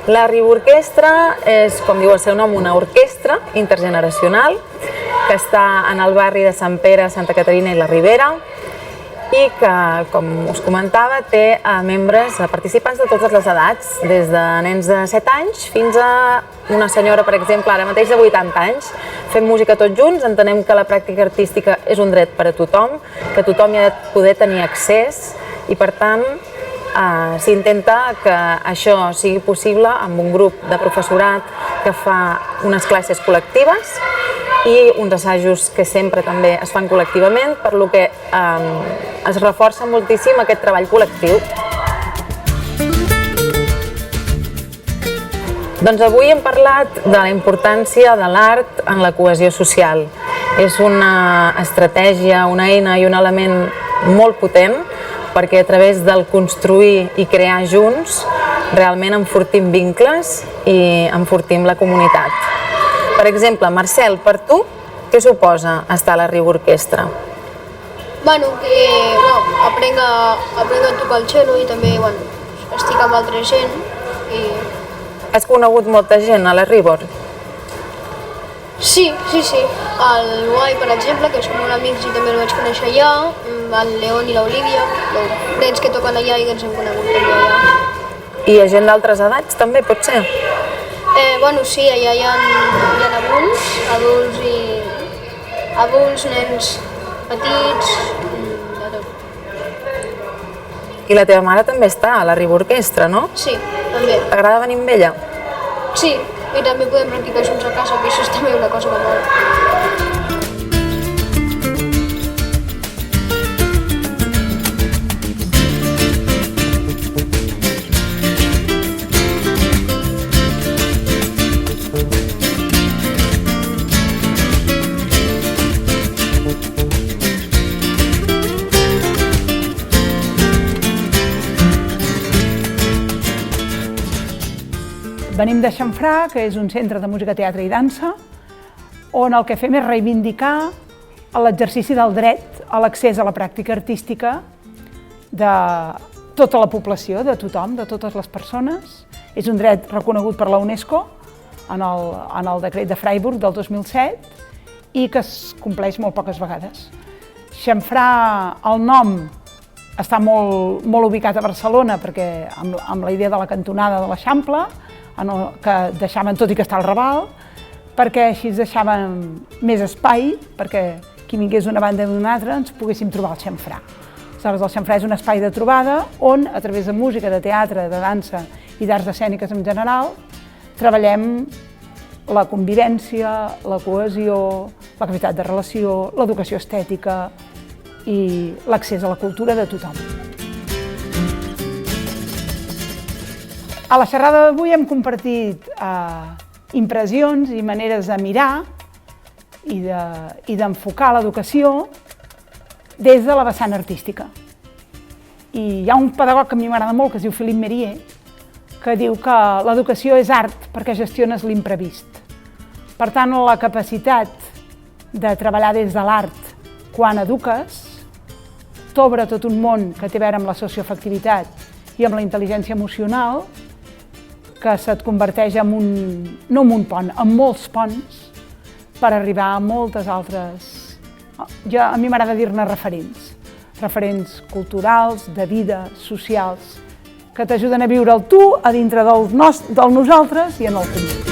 La Riborquestra és, com diu el seu nom, una orquestra intergeneracional que està en el barri de Sant Pere, Santa Caterina i la Ribera i que, com us comentava, té membres, participants de totes les edats, des de nens de 7 anys fins a una senyora, per exemple, ara mateix de 80 anys. Fem música tots junts, entenem que la pràctica artística és un dret per a tothom, que tothom hi ha de poder tenir accés i, per tant, s'intenta que això sigui possible amb un grup de professorat que fa unes classes col·lectives i uns assajos que sempre també es fan col·lectivament, per lo que es reforça moltíssim aquest treball col·lectiu. Doncs avui hem parlat de la importància de l'art en la cohesió social. És una estratègia, una eina i un element molt potent perquè a través del construir i crear junts realment enfortim vincles i enfortim la comunitat. Per exemple, Marcel, per tu, què suposa estar a la Riborquestra? Bueno, que aprenc a tocar el cello i també estic amb altra gent. Has conegut molta gent a la Ribor? Sí. El Guai, per exemple, que som molt amics i també el vaig conèixer allà, el León i l'Olivia, nens que toquen allà i que ens hem conegut també allà. I a gent d'altres edats també, pot ser? Sí, allà hi ha adults, nens petits, de tot. I la teva mare també està a la Riborquestra, no? Sí, també. T'agrada venir amb ella? Sí, i també podem practicar junts a casa, que això és també una cosa que molt. Venim de Xamfrà, que és un centre de música, teatre i dansa, on el que fem és reivindicar l'exercici del dret a l'accés a la pràctica artística de tota la població, de tothom, de totes les persones. És un dret reconegut per la UNESCO en el decret de Freiburg del 2007 i que es compleix molt poques vegades. Xamfrà, el nom, està molt ubicat a Barcelona perquè amb la idea de la cantonada de l'Eixample, que deixaven, tot i que està al Raval, perquè així deixaven més espai perquè qui vingués d'una banda o d'una altra ens poguéssim trobar al Xamfrà. Aleshores, el Xamfrà és un espai de trobada on, a través de música, de teatre, de dansa i d'arts escèniques en general, treballem la convivència, la cohesió, la capacitat de relació, l'educació estètica i l'accés a la cultura de tothom. A la xerrada d'avui hem compartit impressions i maneres de mirar i d'enfocar l'educació des de la vessant artística. I hi ha un pedagog que a mi m'agrada molt, que es diu Philippe Mérier, que diu que l'educació és art perquè gestiones l'imprevist. Per tant, la capacitat de treballar des de l'art quan eduques t'obre tot un món que té a veure amb la socioafectivitat i amb la intel·ligència emocional, que se't converteix en no en un pont, en molts ponts per arribar a moltes altres... A mi m'agrada dir-ne referents culturals, de vida, socials, que t'ajuden a viure el tu a dintre del nosaltres i en el comú.